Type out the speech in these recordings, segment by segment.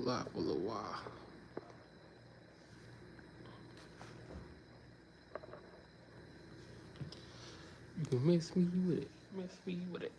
live for a little while. You can miss me with it. Miss me with it.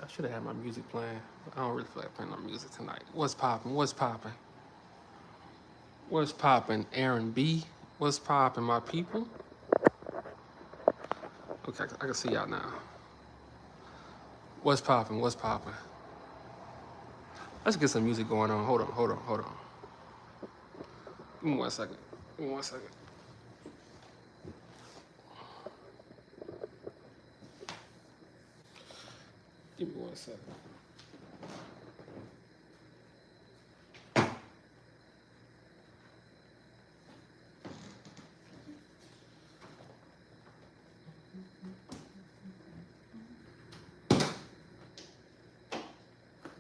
I should have had my music playing. But I don't really feel like playing no music tonight. What's popping? What's popping? What's popping? Aaron B. What's popping, my people? Okay, I can see y'all now. What's popping? What's popping? Let's get some music going on. Hold on. Give me 1 second. Give me 1 second. Give me 1 second.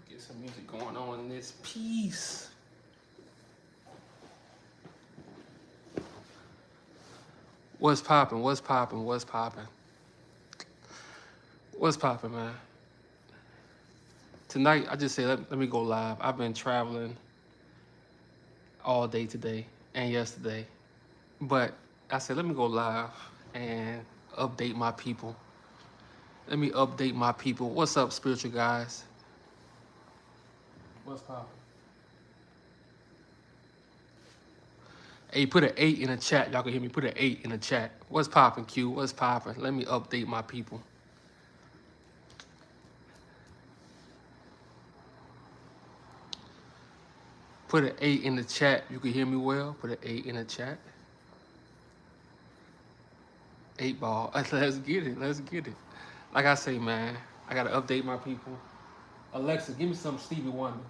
Get some music going on in this piece. What's popping? What's popping? What's popping? What's popping, man? Tonight, I just said, let me go live. I've been traveling all day today and yesterday. But I said, let me go live and update my people. Let me update my people. What's up, spiritual guys? What's popping? Hey, put an 8 in the chat. Y'all can hear me. Put an 8 in the chat. What's popping, Q? What's popping? Let me update my people. Put an 8 in the chat. You can hear me well. Put an 8 in the chat. 8 ball. Let's get it. Let's get it. Like I say, man, I gotta update my people. Alexa, give me some Stevie Wonder.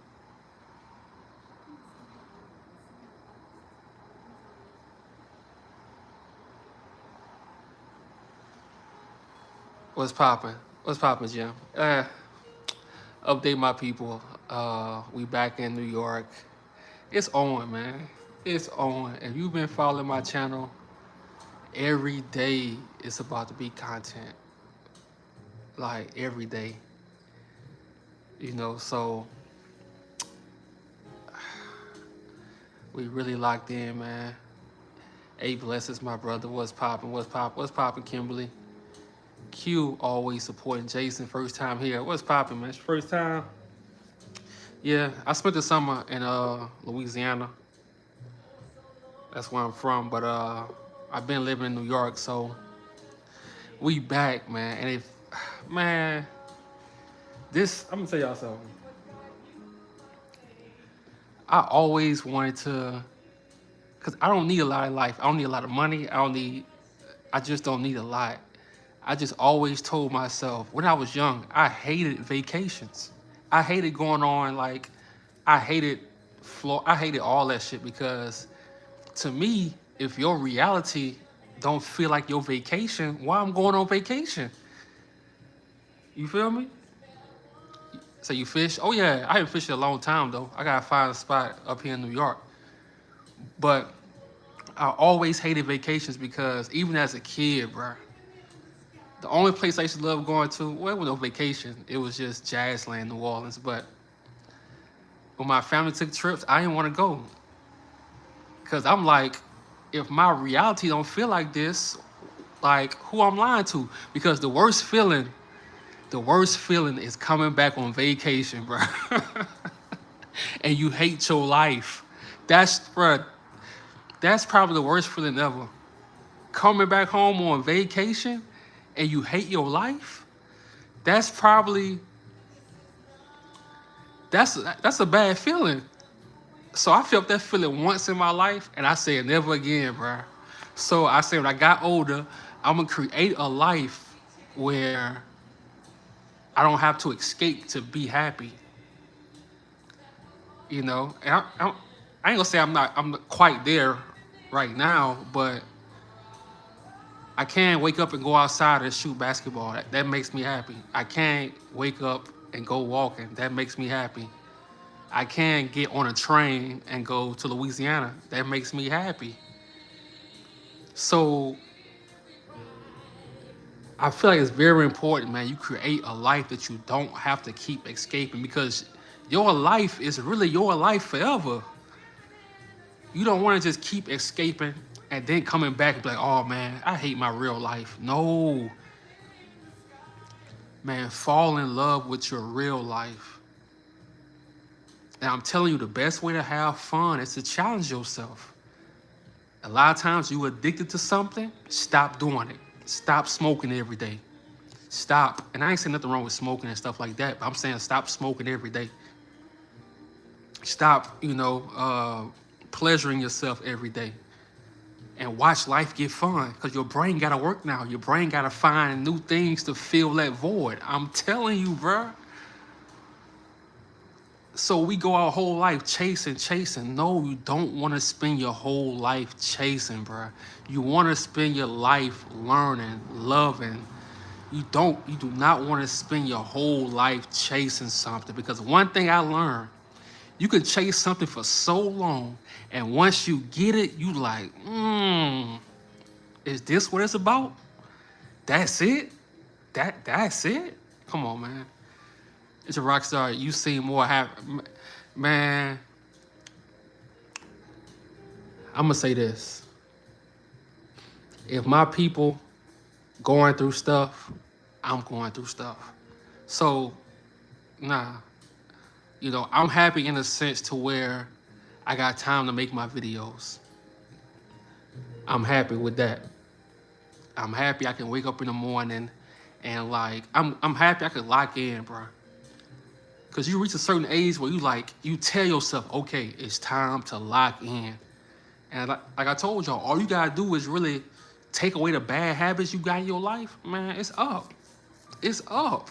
What's popping? What's popping, Jim? Update my people. We back in New York. It's on, man. It's on. If you've been following my channel, every day it's about to be content. Like every day. You know, so we really locked in, man. A blesses my brother. What's popping? What's popping? What's popping, Kimberly? Q always supporting Jason. First time here. What's popping, man? First time? Yeah, I spent the summer in Louisiana. That's where I'm from, but I've been living in New York, so we back, man. And if, man, this, I'm gonna tell y'all something. I always wanted to, cause I don't need a lot in life. I don't need a lot of money. I just don't need a lot. I just always told myself when I was young, I hated vacations. I hated going on, like, I hated all that shit, because to me, if your reality don't feel like your vacation, why I'm going on vacation? You feel me? So you fish? Oh yeah, I haven't fished in a long time though. I gotta find a spot up here in New York. But I always hated vacations because even as a kid, bro, the only place I used to love going to, well, it was no vacation. It was just Jazzland, New Orleans. But when my family took trips, I didn't want to go. Because I'm like, if my reality don't feel like this, like, who I'm lying to? Because the worst feeling is coming back on vacation, bro. And you hate your life. That's probably the worst feeling ever. Coming back home on vacation and you hate your life, that's a bad feeling. So I felt that feeling once in my life, and I said never again, bro. So I said when I got older, I'm gonna create a life where I don't have to escape to be happy. You know, and I ain't gonna say I'm not quite there, right now, but I can't wake up and go outside and shoot basketball. That makes me happy. I can't wake up and go walking. That makes me happy. I can't get on a train and go to Louisiana. That makes me happy. So I feel like it's very important, man. You create a life that you don't have to keep escaping because your life is really your life forever. You don't want to just keep escaping and then coming back and be like, oh man, I hate my real life. No, man, fall in love with your real life. And I'm telling you, the best way to have fun is to challenge yourself. A lot of times you addicted to something, stop doing it. Stop smoking every day. Stop. And I ain't saying nothing wrong with smoking and stuff like that, but I'm saying stop smoking every day. Stop, pleasuring yourself every day. And watch life get fun, because your brain got to work now. Your brain got to find new things to fill that void. I'm telling you, bruh. So we go our whole life chasing. No, you don't want to spend your whole life chasing, bruh. You want to spend your life learning, loving. You do not want to spend your whole life chasing something, because one thing I learned, you can chase something for so long, and once you get it, you like, is this what it's about? That's it? That's it? Come on, man. It's a rock star. You seem more happy. Man, I'm going to say this. If my people going through stuff, I'm going through stuff. So, nah. I'm happy in a sense to where I got time to make my videos. I'm happy with that. I'm happy I can wake up in the morning and I'm happy I can lock in, bro. Because you reach a certain age where you tell yourself, okay, it's time to lock in. And like I told y'all, all you gotta do is really take away the bad habits you got in your life. Man, it's up. It's up.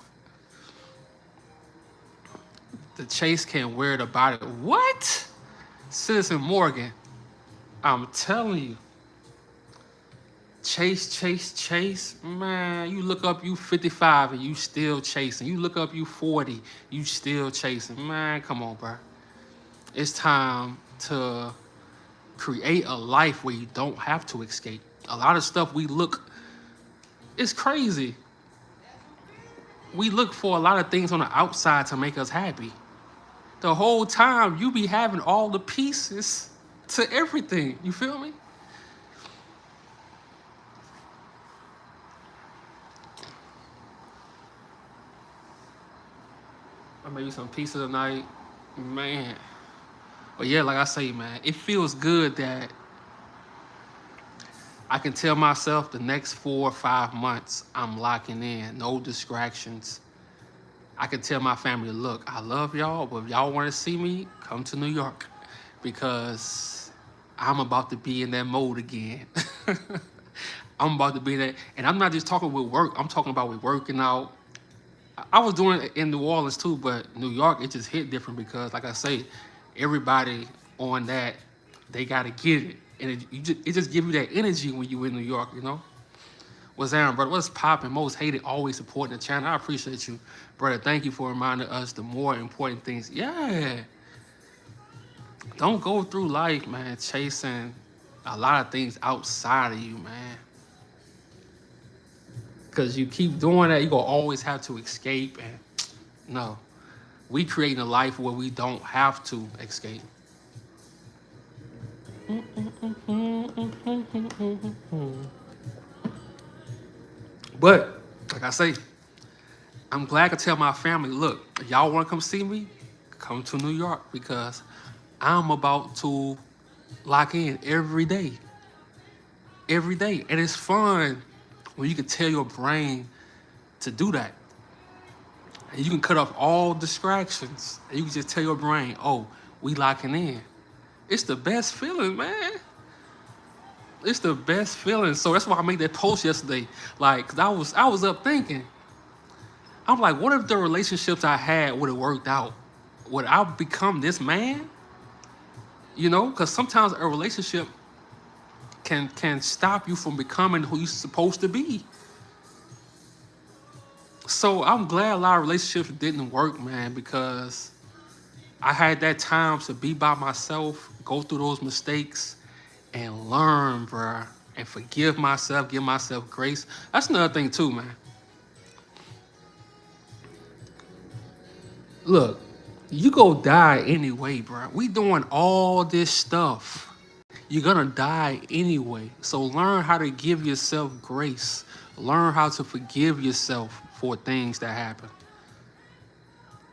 The chase can't wear it about it. What? Citizen Morgan, I'm telling you. Chase. Man, you look up, you 55 and you still chasing. You look up, you 40, you still chasing. Man, come on, bro. It's time to create a life where you don't have to escape. A lot of stuff it's crazy. We look for a lot of things on the outside to make us happy. The whole time you be having all the pieces to everything. You feel me? Or maybe some pizza tonight. Man. But yeah, like I say, man, it feels good that I can tell myself the next 4 or 5 months I'm locking in. No distractions. I can tell my family, look, I love y'all, but if y'all want to see me, come to New York, because I'm about to be in that mode again. I'm about to be that. And I'm not just talking with work. I'm talking about with working out. I was doing it in New Orleans too, but New York, it just hit different because, like I say, everybody on that, they got to get it. And it just gives you that energy when you in New York, What's Aaron, brother? What's popping? Most hated, always supporting the channel. I appreciate you, brother. Thank you for reminding us the more important things. Yeah. Don't go through life, man, chasing a lot of things outside of you, man. Because you keep doing that, you're going to always have to escape. And no, we creating a life where we don't have to escape. But, like I say, I'm glad I can tell my family, look, if y'all want to come see me, come to New York, because I'm about to lock in every day. Every day. And it's fun when you can tell your brain to do that. And you can cut off all distractions. And you can just tell your brain, oh, we locking in. It's the best feeling, man. It's the best feeling. So that's why I made that post yesterday. Cause I was up thinking, I'm like, what if the relationships I had would have worked out? Would I become this man? Because sometimes a relationship, can stop you from becoming who you're supposed to be. So I'm glad a lot of relationships didn't work, man, because I had that time to be by myself, go through those mistakes, and learn, bruh, and forgive myself, give myself grace. That's another thing too, man. Look, you go die anyway, bruh. We doing all this stuff. You're gonna die anyway. So learn how to give yourself grace. Learn how to forgive yourself for things that happen.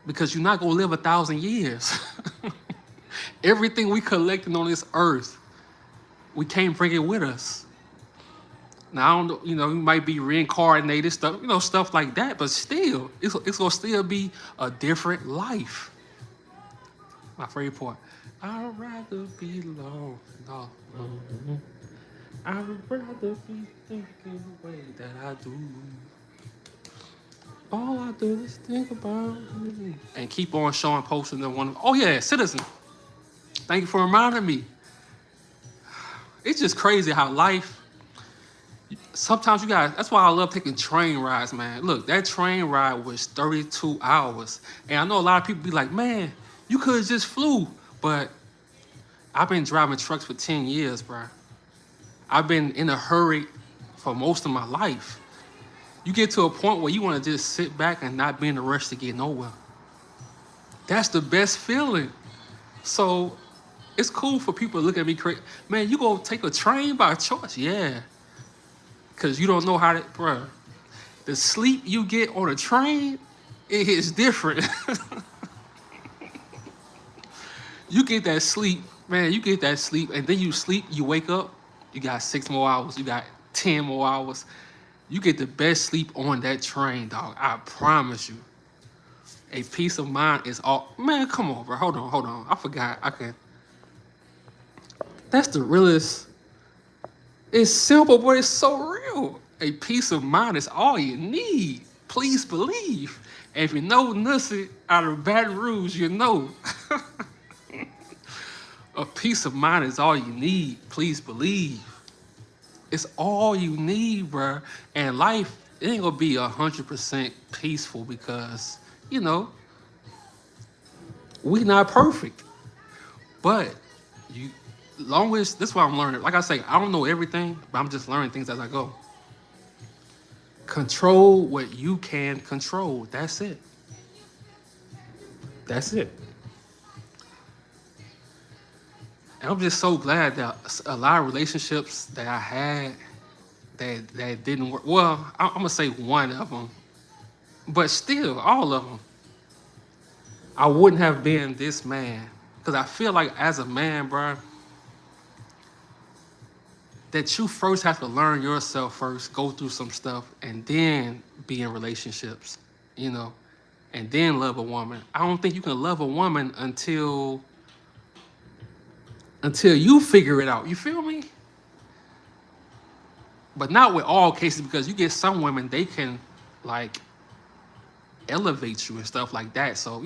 Because you're not gonna live 1,000 years. Everything we collecting on this earth, we can't bring it with us. Now, I don't know, you might be reincarnated, stuff like that, but still, it's gonna still be a different life. My favorite part. I'd rather be alone. No. I'd rather be thinking the way that I do. All I do is think about you. And keep on showing, posting the one. Oh yeah, Citizen. Thank you for reminding me. It's just crazy how life. Sometimes you guys. That's why I love taking train rides, man. Look, that train ride was 32 hours, and I know a lot of people be like, "Man, you could have just flew." But I've been driving trucks for 10 years, bro. I've been in a hurry for most of my life. You get to a point where you want to just sit back and not be in a rush to get nowhere. That's the best feeling. So it's cool for people to look at me crazy. Man, you gonna take a train by choice? Yeah. Because you don't know how to, bro. The sleep you get on a train, it is different. You get that sleep, man, you get that sleep, and then you sleep, you wake up, you got 6 more hours, you got 10 more hours. You get the best sleep on that train, dog. I promise you. A peace of mind is all. Man, come on, bro. Hold on. I forgot. That's the realest. It's simple, but it's so real. A peace of mind is all you need. Please believe. And if you know nothing out of Baton Rouge, you know. A peace of mind is all you need. Please believe. It's all you need, bro. And life, it ain't gonna be 100% peaceful because, we not perfect. But you, long as that's what I'm learning. Like I say, I don't know everything, but I'm just learning things as I go. Control what you can control. That's it. That's it. And I'm just so glad that a lot of relationships that I had that didn't work. Well, I'm gonna say one of them, but still, all of them. I wouldn't have been this man because I feel like as a man, bro, that you first have to learn yourself first, go through some stuff, and then be in relationships, and then love a woman. I don't think you can love a woman until you figure it out. You feel me? But not with all cases, because you get some women, they can like elevate you and stuff like that. So,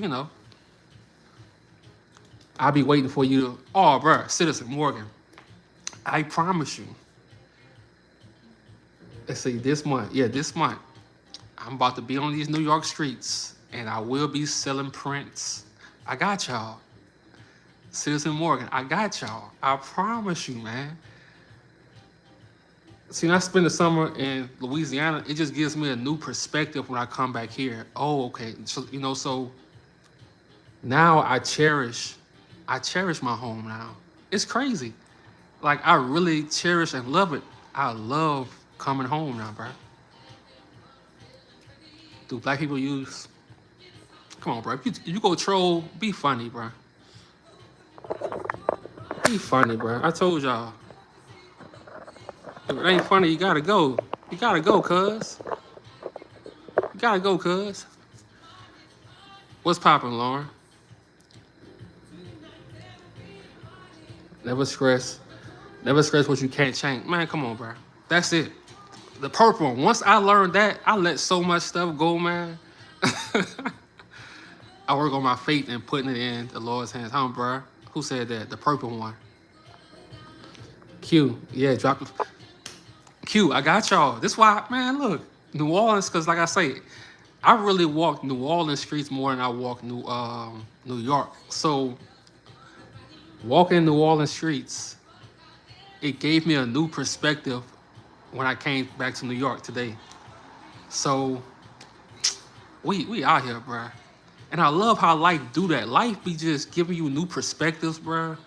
I'll be waiting for you to, oh, bro, Citizen Morgan. I promise you. Let's see, this month, I'm about to be on these New York streets and I will be selling prints. I got y'all. Citizen Morgan, I got y'all. I promise you, man. See, when I spend the summer in Louisiana, it just gives me a new perspective when I come back here. Oh, okay. So, so now I cherish my home now. It's crazy. Like, I really cherish and love it. I love coming home now, bro. Do black people use... Come on, bro. If you go troll, be funny, bro. Be funny, bro. I told y'all. If it ain't funny, you gotta go. You gotta go, cuz. You gotta go, cuz. What's poppin', Lauren? Never stress what you can't change. Man, come on, bro. That's it. The purple one. Once I learned that, I let so much stuff go, man. I work on my faith and putting it in the Lord's hands. Huh, bro? Who said that? The purple one. Q, yeah, drop Q. I got y'all. This why, man. Look, New Orleans, because like I say, I really walk New Orleans streets more than I walk New York. So walking New Orleans streets, it gave me a new perspective when I came back to New York today. So we out here, bruh. And I love how life do that. Life be just giving you new perspectives, bruh.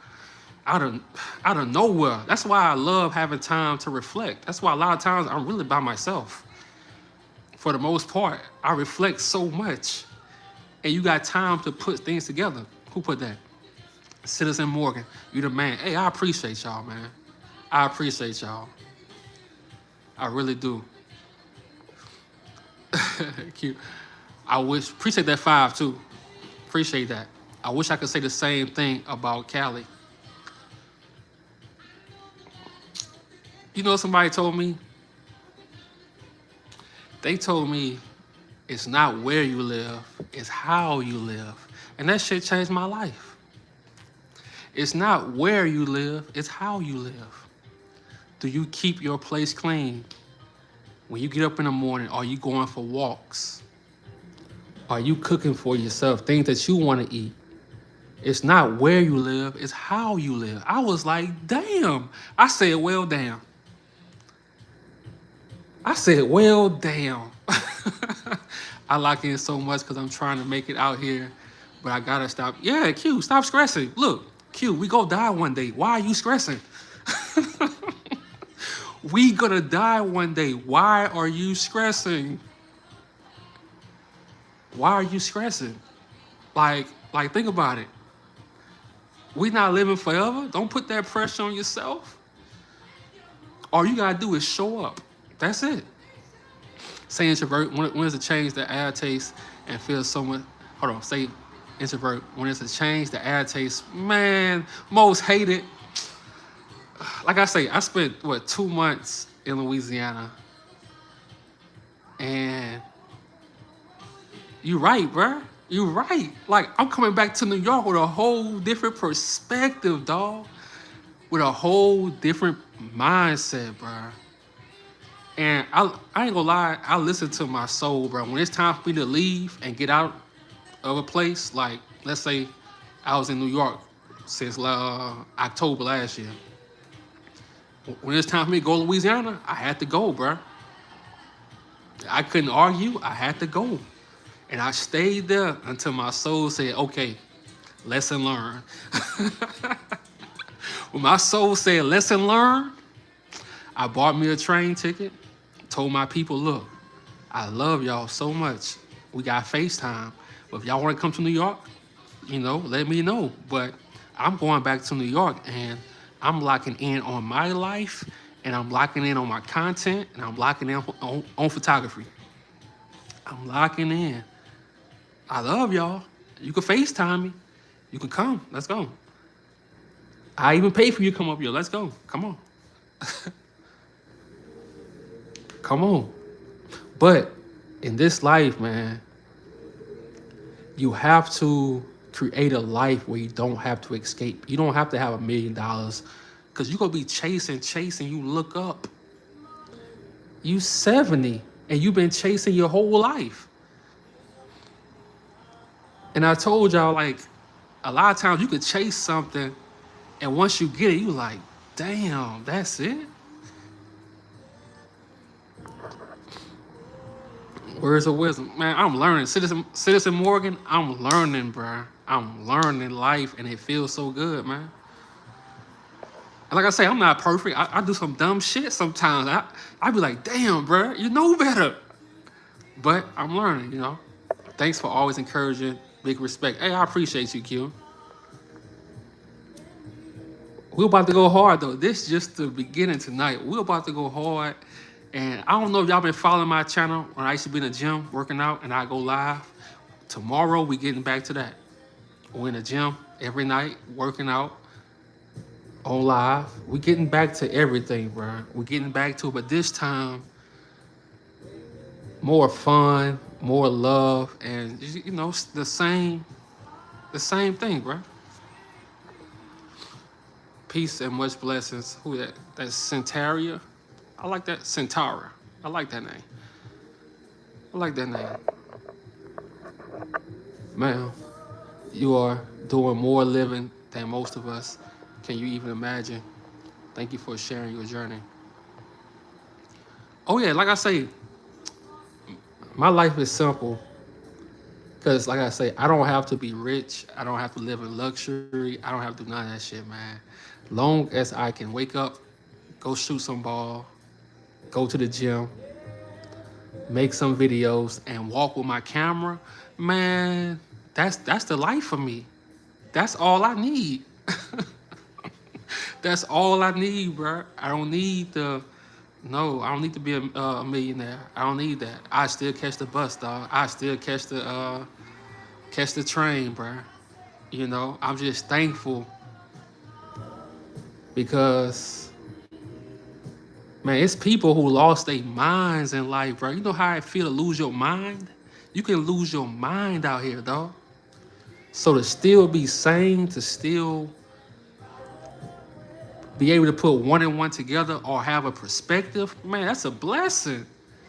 Out of out of nowhere. That's why I love having time to reflect. That's why a lot of times I'm really by myself. For the most part, I reflect so much. And you got time to put things together. Who put that? Citizen Morgan. You the man. Hey, I appreciate y'all, man. I appreciate y'all. I really do. Cute. I wish appreciate that 5 too. Appreciate that. I wish I could say the same thing about Cali. You know, somebody told me. They told me it's not where you live, it's how you live, and that shit changed my life. It's not where you live, it's how you live. Do you keep your place clean? When you get up in the morning, are you going for walks? Are you cooking for yourself, things that you want to eat? It's not where you live, it's how you live. I was like, damn. I said, well, damn. I said, well, damn. I lock in so much because I'm trying to make it out here, but I gotta stop. Yeah, Q, stop stressing. Look, Q, we go die one day. Why are you stressing? We gonna die one day. Why are you stressing? Why are you stressing? Like think about it. We not living forever. Don't put that pressure on yourself. All you gotta do is show up. That's it. Say introvert. When is a change that add taste and feels so much? Hold on. Say introvert. When it's a change that add taste, man, most hated. Like I say, I spent what 2 months in Louisiana, and you right, bruh. You right. Like I'm coming back to New York with a whole different perspective, dog. With a whole different mindset, bruh. And I ain't gonna lie, I listen to my soul, bro. When it's time for me to leave and get out of a place, like let's say I was in New York since October last year. When it's time for me to go to Louisiana, I had to go, bro. I couldn't argue. I had to go. And I stayed there until my soul said, okay, lesson learned. When my soul said, lesson learned, I bought me a train ticket, told my people, look, I love y'all so much. We got FaceTime. But if y'all want to come to New York, let me know. But I'm going back to New York and I'm locking in on my life and I'm locking in on my content and I'm locking in on photography. I'm locking in. I love y'all. You can FaceTime me. You can come. Let's go. I even pay for you to come up here. Let's go. Come on. Come on. But in this life, man, you have to create a life where you don't have to escape. You don't have to have $1 million because you're going to be chasing. You look up. You 70 and you've been chasing your whole life. And I told y'all, like, a lot of times you could chase something and once you get it, you like, damn, that's it? Words of wisdom. Man, I'm learning. Citizen Morgan, I'm learning, bro. I'm learning life, and it feels so good, man. And like I say, I'm not perfect. I do some dumb shit sometimes. I be like, damn, bro, you know better. But I'm learning, Thanks for always encouraging. Big respect. Hey, I appreciate you, Q. We're about to go hard, though. This is just the beginning tonight. We're about to go hard. And I don't know if y'all been following my channel when I used to be in the gym working out and I go live. Tomorrow, we getting back to that. We're in the gym every night working out on live. We getting back to everything, bro. We're getting back to it, but this time, more fun, more love, and the same thing, bro. Peace and much blessings. Who that? That's Centaria. I like that. Centaura. I like that name. I like that name. Man, you are doing more living than most of us. Can you even imagine? Thank you for sharing your journey. Oh yeah, like I say, my life is simple. Cause like I say, I don't have to be rich. I don't have to live in luxury. I don't have to do none of that shit, man. Long as I can wake up, go shoot some ball, go to the gym, make some videos, and walk with my camera, man, that's the life for me. That's all I need. That's all I need, bro. I don't need the no. I don't need to be a millionaire. I don't need that. I still catch the bus, dog. I still catch the train, bro. You know, I'm just thankful because man, it's people who lost their minds in life, bro. You know how it feel to lose your mind? You can lose your mind out here, dog. So to still be sane, to still be able to put one and one together or have a perspective, man, that's a blessing.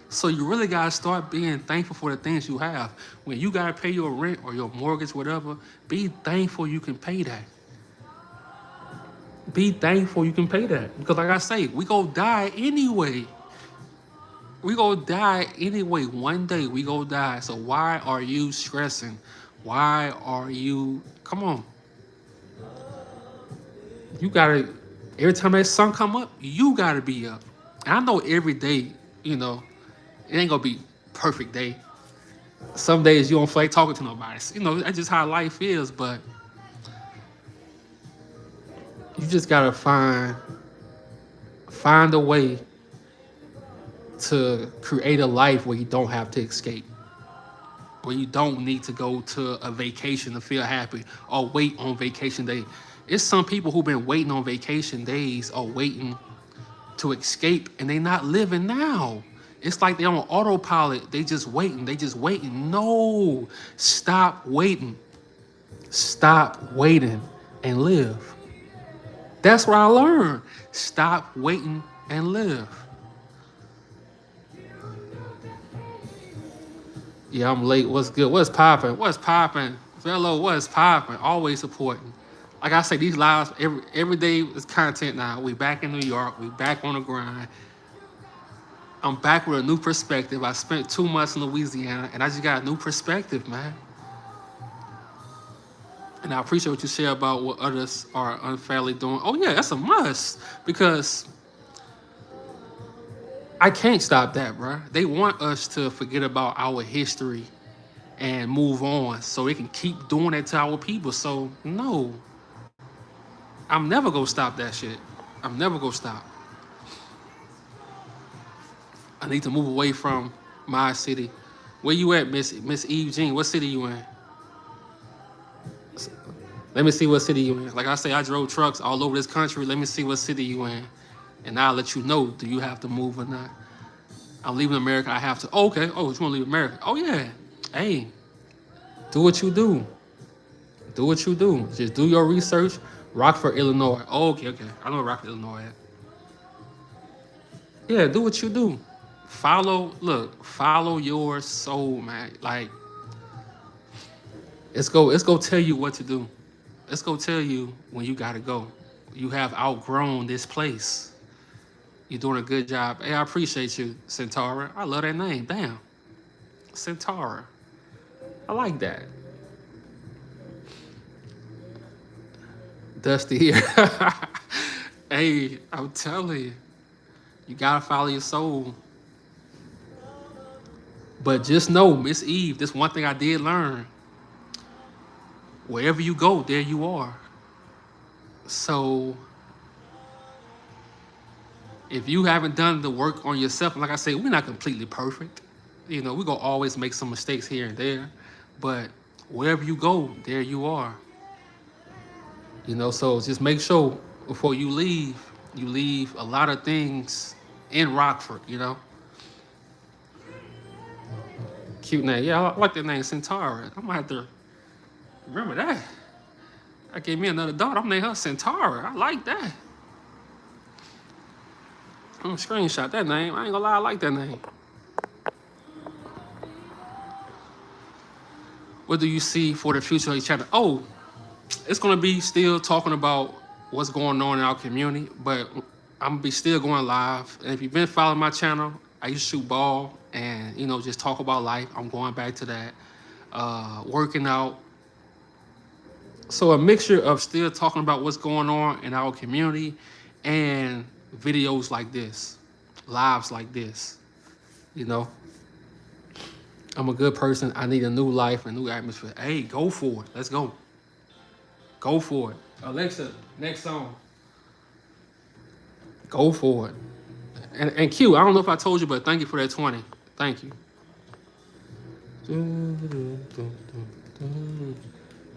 So you really gotta start being thankful for the things you have. When you gotta pay your rent or your mortgage, whatever, be thankful you can pay that. Be thankful you can pay that. Because like I say, we go die anyway. We go die anyway. One day we go die. So why are you stressing? Why are you come on? You gotta every time that sun come up, you gotta be up. And I know every day, you know, it ain't gonna be perfect day. Some days you don't feel like talking to nobody. You know, that's just how life is, but you just gotta find a way to create a life where you don't have to escape. Where you don't need to go to a vacation to feel happy or wait on vacation day. It's some people who've been waiting on vacation days or waiting to escape and they not living now. It's like they on autopilot. They just waiting. They just waiting. No, stop waiting. Stop waiting and live. That's what I learned. Stop waiting and live. Yeah, I'm late. What's good? What's popping? What's popping? Fellow, what's popping? Always supporting. Like I say, these lives every day is content now. We back in New York. We back on the grind. I'm back with a new perspective. I spent 2 months in Louisiana, and I just got a new perspective, man. And I appreciate what you share about what others are unfairly doing. Oh yeah, that's a must because I can't stop that, bro. They want us to forget about our history and move on so they can keep doing that to our people. So no, I'm never gonna stop that shit. I'm never gonna stop. I need to move away from my city. Where you at, Miss Eve Jean? What city you in? Let me see what city you in. Like I say, I drove trucks all over this country. Let me see what city you in. And I'll let you know, do you have to move or not? I'm leaving America, I have to. Oh, okay. Oh, you want to leave America? Oh, yeah. Hey, do what you do. Do what you do. Just do your research. Rockford, Illinois. Oh, okay. I know where Rockford, Illinois at. Yeah, do what you do. Follow your soul, man. Like, it's go tell you what to do. Let's go tell you when you gotta go. You have outgrown this place. You're doing a good job. Hey, I appreciate you, Centaura. I love that name. Damn. Centaura. I like that. Dusty here. Hey, I'm telling you, you gotta follow your soul. But just know, Miss Eve, this one thing I did learn. Wherever you go, there you are. So if you haven't done the work on yourself, like I say, we're not completely perfect. You know, we're gonna always make some mistakes here and there. But wherever you go, there you are. You know, so just make sure before you leave a lot of things in Rockford, you know. Cute name. Yeah, I like that name, Centaur. I might have to remember that. I gave me another daughter. I'm naming her Centaura. I like that. I'm gonna screenshot that name. I ain't gonna lie, I like that name. What do you see for the future of your channel? Oh, it's gonna be still talking about what's going on in our community, but I'm gonna be still going live. And if you've been following my channel, I used to shoot ball and just talk about life. I'm going back to that. Working out. So a mixture of still talking about what's going on in our community and videos like this, lives like this. I'm a good person. I need a new life, a new atmosphere. Hey, go for it. Let's go. Go for it. Alexa, next song. Go for it. And Q, I don't know if I told you, but thank you for that 20. Thank you.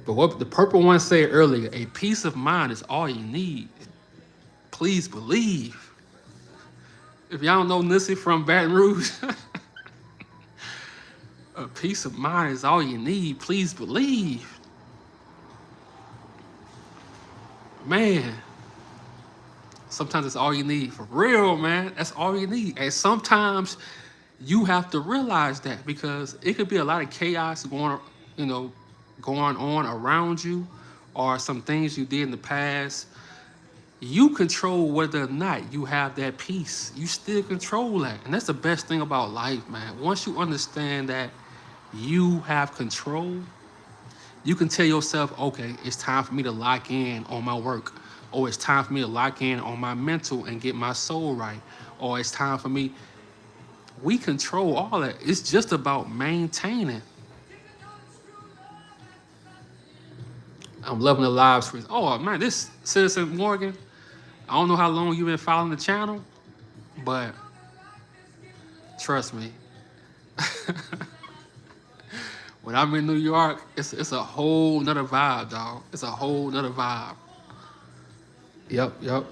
But what the purple one said earlier, a peace of mind is all you need. Please believe. If y'all don't know Nissy from Baton Rouge, a peace of mind is all you need. Please believe. Man, sometimes it's all you need. For real, man. That's all you need. And sometimes you have to realize that, because it could be a lot of chaos going on around you, or some things you did in the past. You control whether or not you have that peace. You still control that. And that's the best thing about life, man. Once you understand that you have control, you can tell yourself, okay, it's time for me to lock in on my work, or it's time for me to lock in on my mental and get my soul right, or it's time for me. We control all that. It's just about maintaining. I'm loving the live streams. Oh man, this Citizen Morgan, I don't know how long you've been following the channel, but trust me, when I'm in New York, it's a whole nother vibe, dog. It's a whole nother vibe. Yep.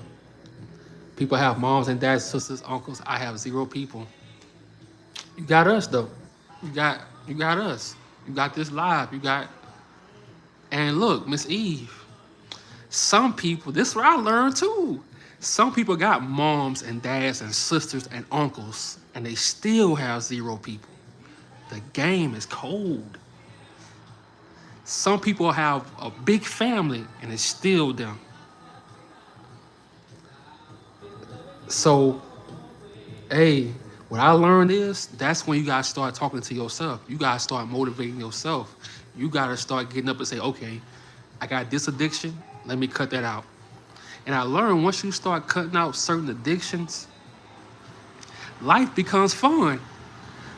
People have moms and dads, sisters, uncles. I have 0 people. You got us though. You got us. You got this live. And look, Miss Eve. Some people, this is what I learned too. Some people got moms and dads and sisters and uncles, and they still have 0 people. The game is cold. Some people have a big family, and it's still them. So, hey, what I learned is that's when you gotta start talking to yourself. You gotta start motivating yourself. You gotta start getting up and say, okay, I got this addiction, let me cut that out. And I learned once you start cutting out certain addictions, life becomes fun,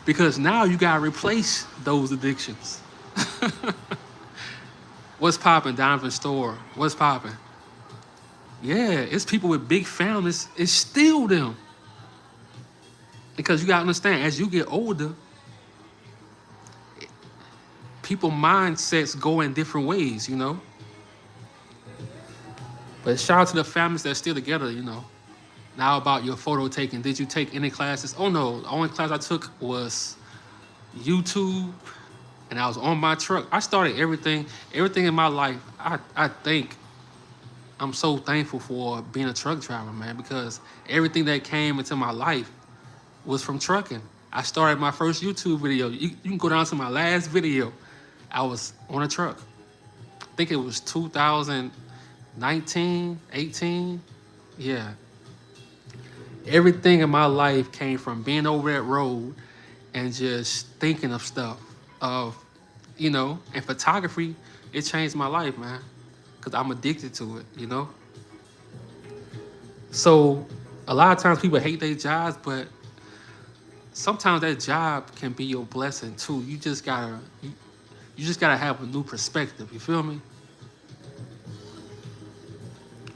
because now you gotta replace those addictions. What's popping, Donovan Store? What's popping? Yeah, it's people with big families. It's still them. Because you gotta understand, as you get older, people mindsets go in different ways, But shout out to the families that are still together, Now about your photo taking. Did you take any classes? Oh no, the only class I took was YouTube, and I was on my truck. I started everything in my life. I think I'm so thankful for being a truck driver, man, because everything that came into my life was from trucking. I started my first YouTube video. You can go down to my last video. I was on a truck. I think it was 2019, 18. Yeah. Everything in my life came from being over that road and just thinking of stuff. And photography, it changed my life, man, because I'm addicted to it, So a lot of times people hate their jobs, but sometimes that job can be your blessing too. You just gotta have a new perspective. You feel me?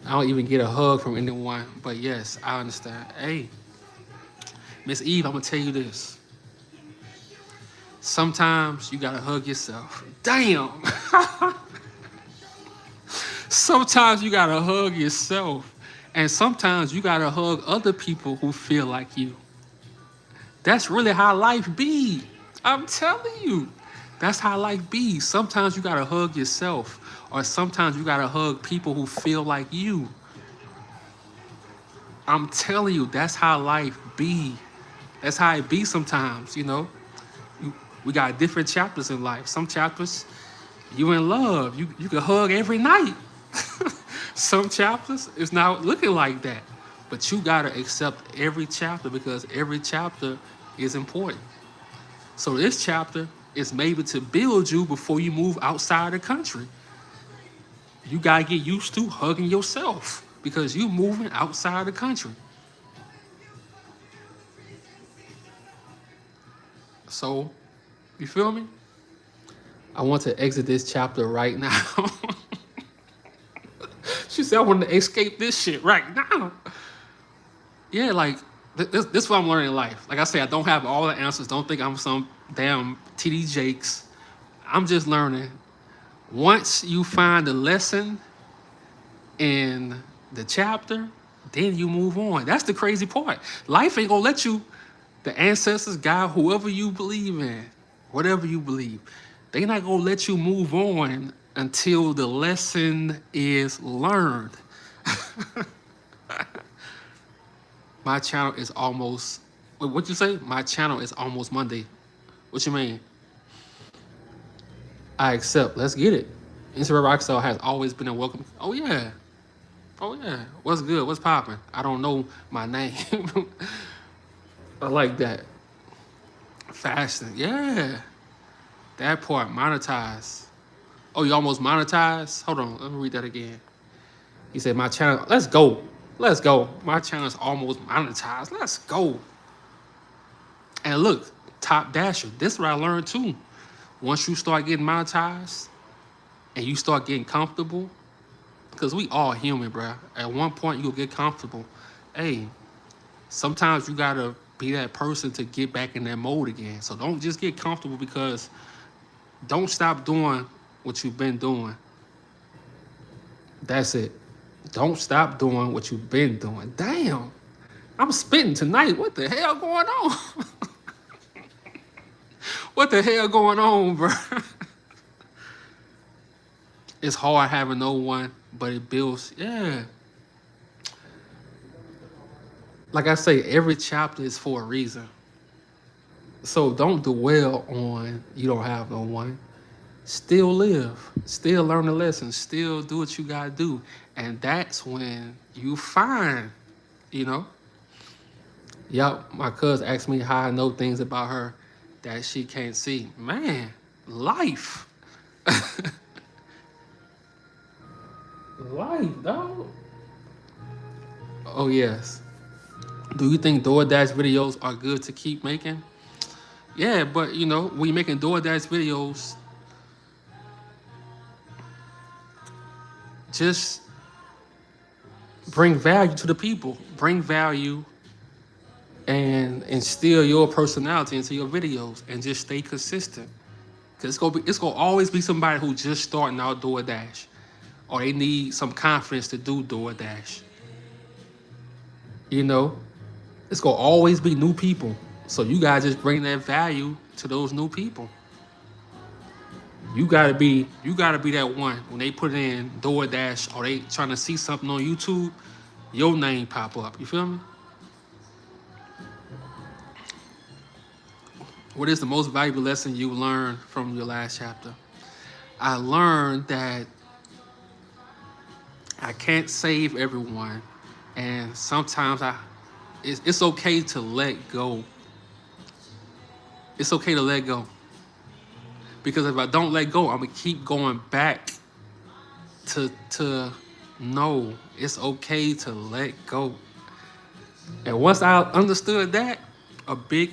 I don't even get a hug from anyone, but yes, I understand. Hey, Miss Eve, I'm gonna tell you this. Sometimes you gotta hug yourself. Damn. Sometimes you gotta hug yourself, and sometimes you gotta hug other people who feel like you. That's really how life be. I'm telling you. That's how life be. Sometimes you gotta hug yourself, or sometimes you gotta hug people who feel like you. I'm telling you, that's how life be. That's how it be sometimes, you know. We got different chapters in life. Some chapters, you in love. You can hug every night. Some chapters, it's not looking like that. But you gotta accept every chapter because every chapter is important. So this chapter is maybe to build you before you move outside the country. You gotta get used to hugging yourself because you moving outside the country. So, you feel me? I want to exit this chapter right now. She said I want to escape this shit right now. Yeah, like this is what I'm learning in life. Like I say, I don't have all the answers. Don't think I'm some damn TD Jakes. I'm just learning. Once you find the lesson in the chapter, then you move on. That's the crazy part. Life ain't gonna let you, the ancestors, God, whoever you believe in, whatever you believe, they not gonna let you move on until the lesson is learned. My channel is almost, what you say? My channel is almost Monday. What you mean? I accept. Let's get it. Instagram Rockstar has always been a welcome. Oh yeah. Oh yeah. What's good? What's popping? I don't know my name. I like that. Fasting. Yeah. That part. Monetize. Oh, you almost monetized? Hold on. Let me read that again. He said, my channel. Let's go. Let's go. My channel is almost monetized. Let's go. And look, Top Dasher. This is what I learned too. Once you start getting monetized and you start getting comfortable, because we all human, bro. At one point, you'll get comfortable. Hey, sometimes you got to be that person to get back in that mode again. So don't just get comfortable because don't stop doing what you've been doing. That's it. Don't stop doing what you've been doing. Damn, I'm spitting tonight. What the hell going on? What the hell going on, bro? It's hard having no one, but it builds. Yeah. Like I say, every chapter is for a reason. So don't dwell on you don't have no one. Still live. Still learn the lessons. Still do what you gotta do. And that's when you find, you know. Yup, my cousin asked me how I know things about her that she can't see. Man, life. Life, dog. Oh, yes. Do you think DoorDash videos are good to keep making? Yeah, but you know, when you're making DoorDash videos, just bring value to the people. Bring value and instill your personality into your videos and just stay consistent. Cause it's gonna always be somebody who just starting out DoorDash, or they need some confidence to do DoorDash. You know, it's gonna always be new people. So you gotta just bring that value to those new people. You gotta be that one when they put in DoorDash or they trying to see something on YouTube, your name pop up. You feel me? What is the most valuable lesson you learned from your last chapter? I learned that I can't save everyone, and sometimes it's okay to let go. It's okay to let go. Because if I don't let go, I'm gonna keep going back to no, it's okay to let go. And once I understood that, a big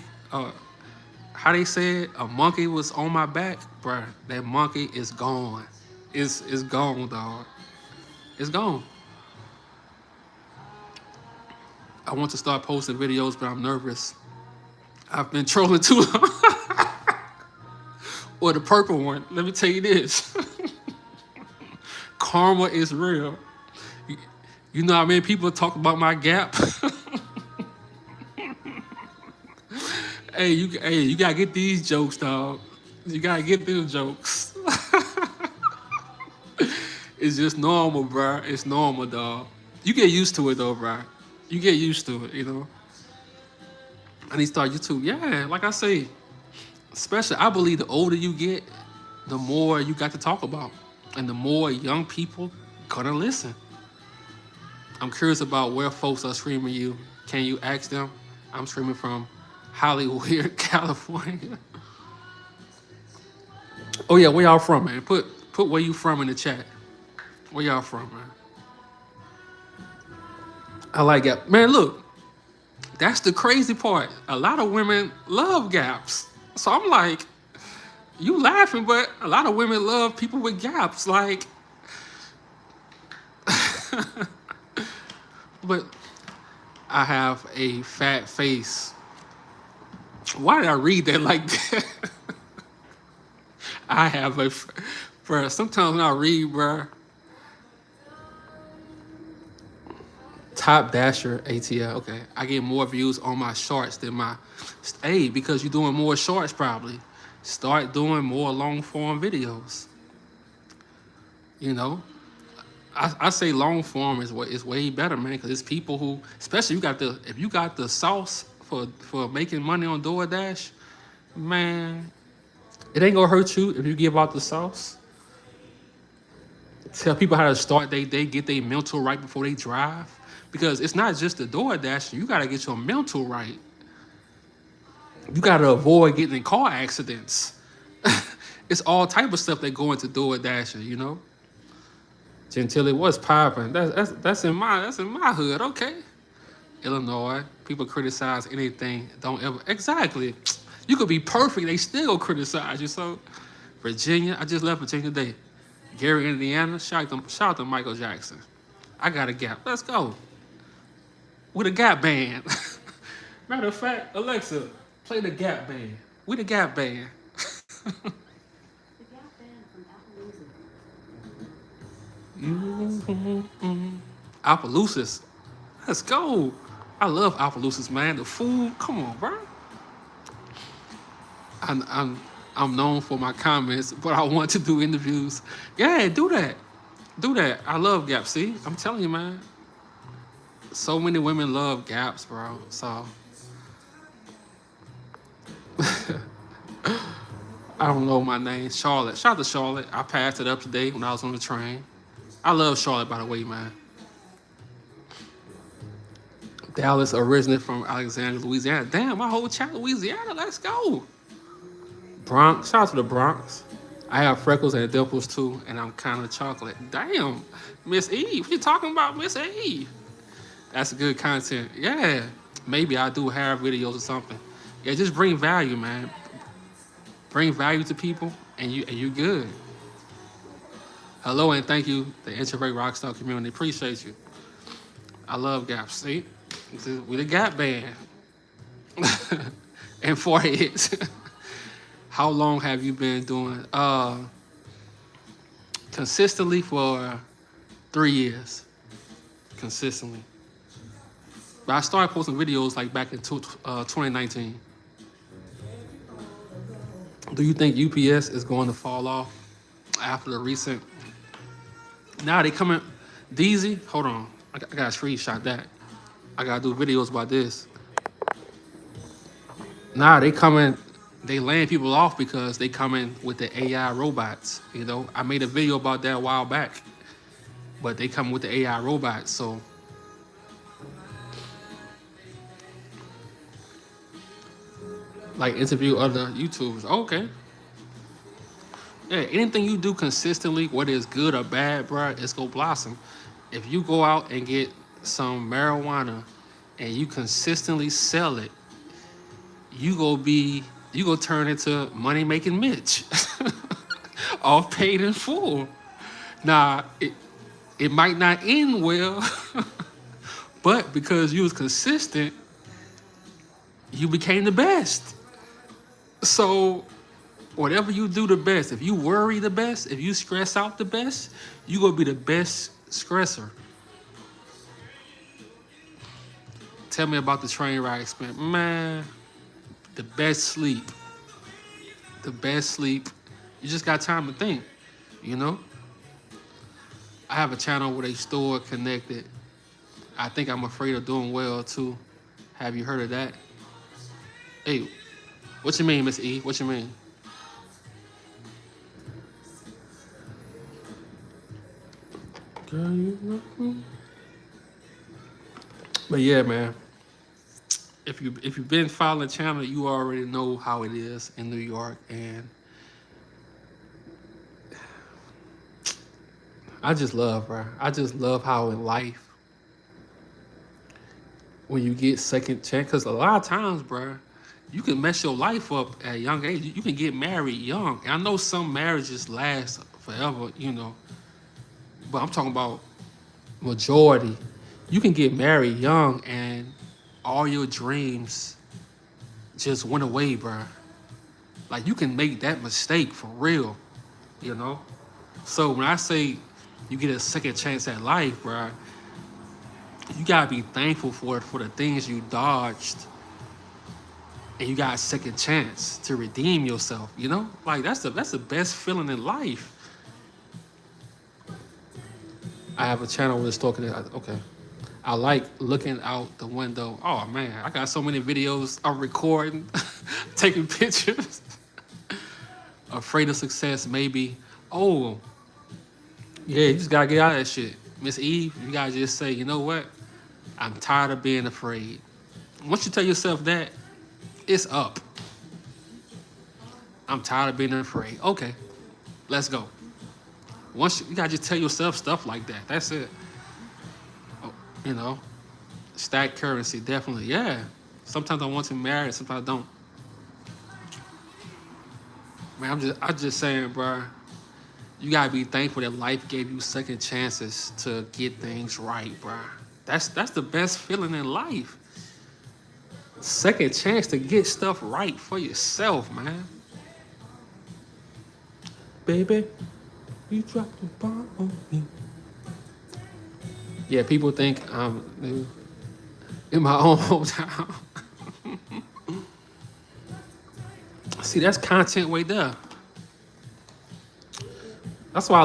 how they said a monkey was on my back, bruh, that monkey is gone. It's gone, dog. It's gone. I want to start posting videos, but I'm nervous. I've been trolling too long. Or the purple one. Let me tell you this. Karma is real. You know how many people talk about my gap? Hey, you gotta get these jokes, dog. You gotta get them jokes. It's just normal, bro. It's normal, dog. You get used to it, though, bro. You get used to it, you know. I need to start YouTube. Yeah, like I say, especially I believe the older you get, the more you got to talk about, and the more young people gonna listen. I'm curious about where folks are streaming you. Can you ask them? I'm streaming from Hollywood, California. Oh yeah, where y'all from, man? Put where you from in the chat. Where y'all from, man? I like Gap. Man, look, that's the crazy part. A lot of women love gaps. So I'm like, you laughing, but a lot of women love people with gaps. Like, but I have a fat face. Why did I read that like that? I have a, bruh, sometimes when I read, bruh, Top Dasher ATL. Okay, I get more views on my shorts than my. Hey, because you're doing more shorts, probably. Start doing more long form videos. You know, I say long form is way better, man, because it's people who, especially if you got the sauce for making money on DoorDash, man, it ain't gonna hurt you if you give out the sauce. Tell people how to start they day, get their mental right before they drive. Because it's not just the DoorDash, you gotta get your mental right. You gotta avoid getting in car accidents. It's all type of stuff that go into DoorDash, you know. Gentilly was popping. That's in my hood, okay. Illinois, people criticize anything. Don't ever exactly. You could be perfect, they still criticize you. So Virginia, I just left Virginia today. Gary, Indiana, shout out to Michael Jackson. I got a Gap. Let's go. With a Gap band. Matter of fact, Alexa, play the Gap band. We the Gap band. Appaloosas. Let's go. I love Appaloosas, man. The food, come on, bro. I'm known for my comments, but I want to do interviews. Yeah, do that. Do that. I love Gap. See, I'm telling you, man. So many women love Gaps, bro. So I don't know my name. Charlotte. Shout out to Charlotte. I passed it up today when I was on the train. I love Charlotte, by the way, man. Dallas originated from Alexandria, Louisiana. Damn, my whole chat, Louisiana. Let's go. Bronx. Shout out to the Bronx. I have freckles and dimples too, and I'm kind of chocolate. Damn, Miss Eve. What you talking about, Miss Eve? That's good content. Yeah, maybe I do hair videos or something. Yeah, just bring value, man. Bring value to people, and you good. Hello and thank you, the Introvert Rockstar community. Appreciate you. I love Gaps. See, we the Gap band. And foreheads. How long have you been doing? Consistently for 3 years. Consistently. But I started posting videos like back in 2019. Do you think UPS is going to fall off after the recent? Now they coming. DZ, hold on. I got to screenshot that. I got to do videos about this. Now they coming. They laying people off because they coming with the AI robots. You know, I made a video about that a while back. But they come with the AI robots, so. Like interview other YouTubers. Okay. Yeah, anything you do consistently, whether it's good or bad, bro, it's gonna blossom. If you go out and get some marijuana and you consistently sell it, you go turn into money making Mitch. All paid in full. Now it might not end well, but because you was consistent, you became the best. So whatever you do the best, if you worry the best, if you stress out the best, you gonna be the best stressor. Tell me about the train ride experience. Man, the best sleep. the best sleep. You just got time to think, you know? I have a channel with a store connected. I think I'm afraid of doing well too. Have you heard of that? Hey, what you mean, Miss E? What you mean? Girl, you know me. But yeah, man. If you've been following the channel, you already know how it is in New York, and I just love, bro. I just love how in life when you get second chance, because a lot of times, bro, you can mess your life up at a young age. You can get married young. And I know some marriages last forever, you know, but I'm talking about majority. You can get married young and all your dreams just went away, bro. Like you can make that mistake for real, you know. So when I say you get a second chance at life, bro, you gotta be thankful for it, for the things you dodged, and you got a second chance to redeem yourself. You know, like that's the best feeling in life. I have a channel where it's talking. Okay, I like looking out the window. Oh man, I got so many videos I'm recording, taking pictures. Afraid of success, maybe. Oh, yeah, you just gotta get out of that shit. Miss Eve, you gotta just say, you know what? I'm tired of being afraid. Once you tell yourself that, it's up. I'm tired of being afraid. Okay, let's go. Once you gotta just tell yourself stuff like that. That's it. Oh, you know, stack currency, definitely. Yeah. Sometimes I want to marry, sometimes I don't. Man, I'm just saying, bro. You gotta be thankful that life gave you second chances to get things right, bro. That's the best feeling in life. Second chance to get stuff right for yourself, man. Baby, you dropped the bomb on me. Yeah, people think I'm in my own hometown. See, that's content way there. That's why I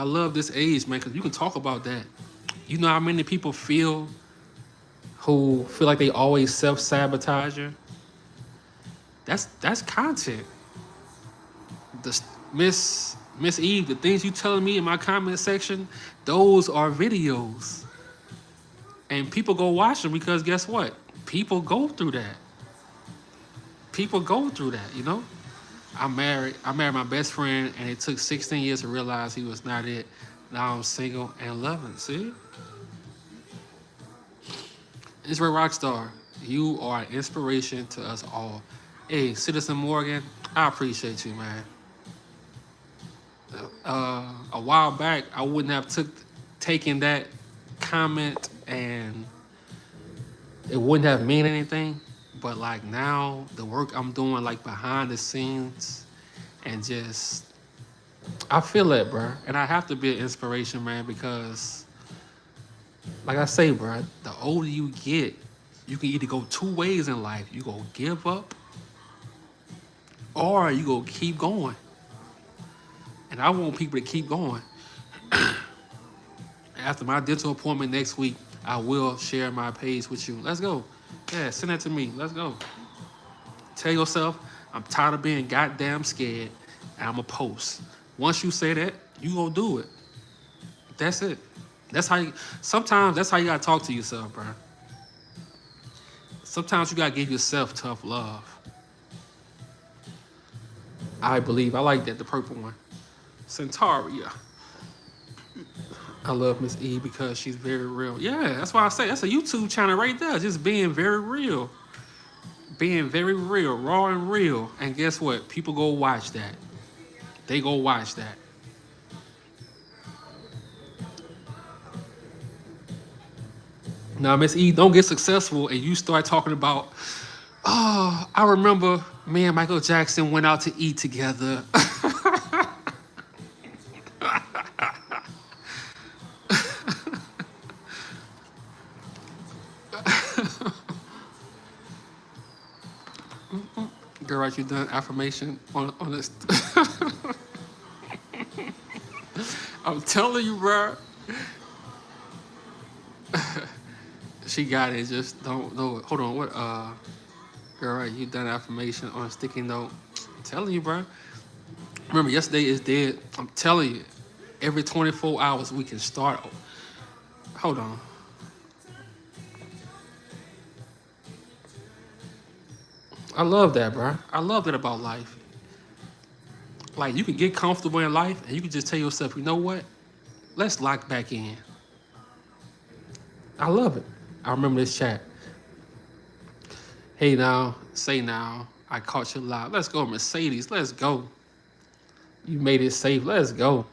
love this age, man, because you can talk about that. You know how many people who feel like they always self-sabotage you? That's content. The Miss Eve, the things you telling me in my comment section, those are videos. And people go watch them because guess what? People go through that. People go through that, you know? I married my best friend and it took 16 years to realize he was not it. Now I'm single and loving. See? Israel Rockstar, you are an inspiration to us all. Hey, Citizen Morgan, I appreciate you, man. A while back, I wouldn't have taken that comment and it wouldn't have meant anything. But like now, the work I'm doing like behind the scenes and just, I feel it, bro. And I have to be an inspiration, man, because like I say, bro, the older you get, you can either go two ways in life. You go give up or you go keep going. And I want people to keep going. After my dental appointment next week, I will share my page with you. Let's go. Yeah, send that to me. Let's go. Tell yourself, I'm tired of being goddamn scared, and I'm going to post. Once you say that, you going to do it. That's it. Sometimes that's how you got to talk to yourself, bro. Sometimes you got to give yourself tough love. I like that, the purple one. Centauria. I love Miss E because she's very real. Yeah, that's why I say that's a YouTube channel right there. Just being very real. Being very real, raw and real. And guess what? People go watch that. They go watch that. Now, Miss E, don't get successful and you start talking about, oh, I remember me and Michael Jackson went out to eat together. Girl, right, you done affirmation on this. I'm telling you, bro. She got it. Just don't know. Hold on. What? Girl, right, you done affirmation on a sticky note. I'm telling you, bro. Remember, yesterday is dead. I'm telling you. Every 24 hours we can start. Hold on. I love that, bro. I love that about life. Like, you can get comfortable in life and you can just tell yourself, you know what? Let's lock back in. I love it. I remember this chat. Hey now, say now, I caught you live. Let's go, Mercedes. Let's go. You made it safe. Let's go.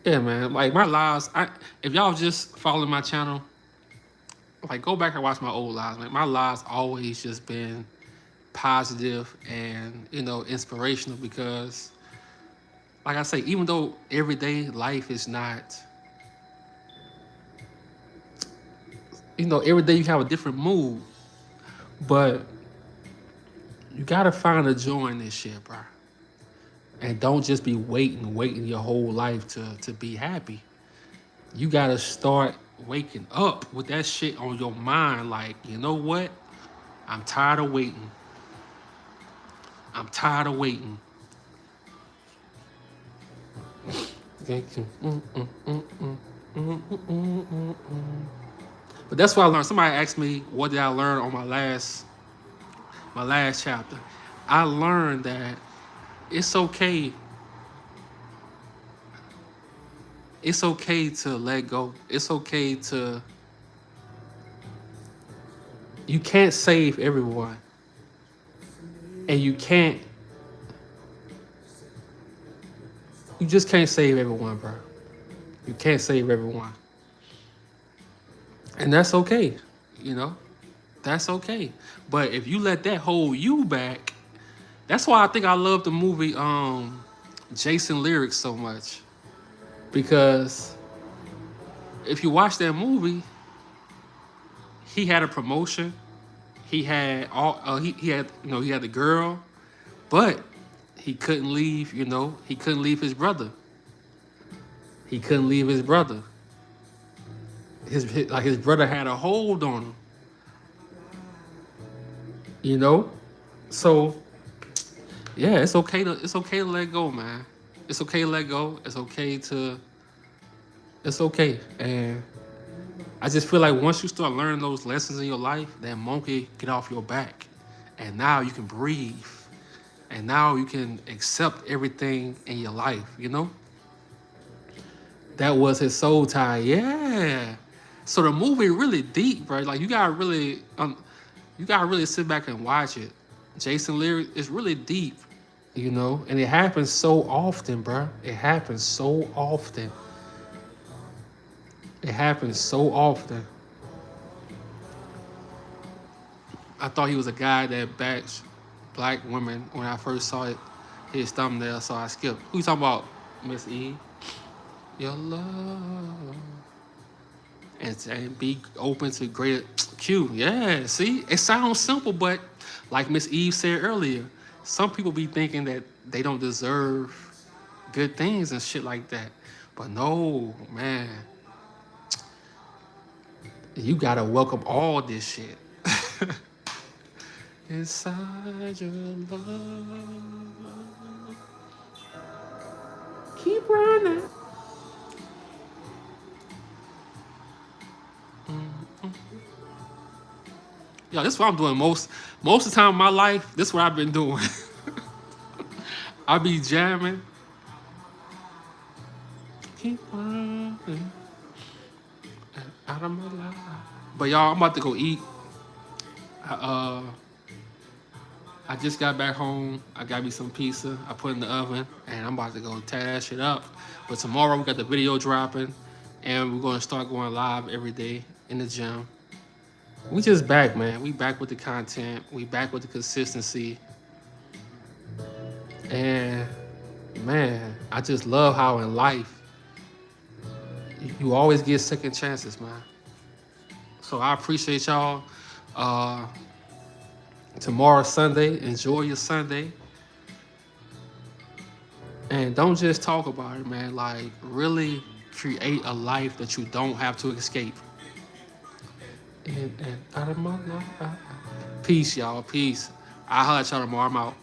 Yeah, man. Like my lives, if y'all just follow my channel, like go back and watch my old lives. Like my lives always just been positive and inspirational because, like I say, even though everyday life is not, every day you have a different mood, but you gotta find a joy in this shit, bro. And don't just be waiting your whole life to be happy. You gotta start waking up with that shit on your mind. Like, you know what? I'm tired of waiting. I'm tired of waiting. Thank you. But that's what I learned. Somebody asked me, what did I learn on my last chapter? I learned that it's okay. It's okay to let go. It's okay to. You can't save everyone. And you just can't save everyone, bro. You can't save everyone. And that's okay, That's okay. But if you let that hold you back, that's why I think I love the movie Jason Lyrics so much. Because if you watch that movie, he had a promotion. He had he had the girl, but he couldn't leave, he couldn't leave his brother. He couldn't leave his brother. His brother had a hold on him. So yeah, it's okay to let go, man. It's okay to let go. It's okay. And I just feel like once you start learning those lessons in your life, that monkey get off your back. And now you can breathe. And now you can accept everything in your life, That was his soul tie. Yeah. So the movie really deep, bro. Like you gotta really sit back and watch it. Jason Leary is really deep, and it happens so often, bro. It happens so often. It happens so often. I thought he was a guy that backs black women when I first saw his thumbnail, so I skipped. Who you talking about, Miss E? Your love. And be open to greater Q. Yeah, see? It sounds simple, but like Miss Eve said earlier, some people be thinking that they don't deserve good things and shit like that. But no, man. You gotta welcome all this shit. Inside your love. Keep running. Yo, this is what I'm doing most of the time in my life. This is what I've been doing. I be jamming. Keep running out of my life. But y'all, I'm about to go eat. I just got back home. I got me some pizza. I put it in the oven, and I'm about to go tear that shit up. But tomorrow we got the video dropping, and we're gonna start going live every day in the gym. We just back, man. We back with the content. We back with the consistency. And man, I just love how in life you always get second chances, man. So I appreciate y'all. Tomorrow's Sunday. Enjoy your Sunday. And don't just talk about it, man. Like, really create a life that you don't have to escape. And out of my life. Peace, y'all. Peace. I'll holler at y'all tomorrow. I'm out.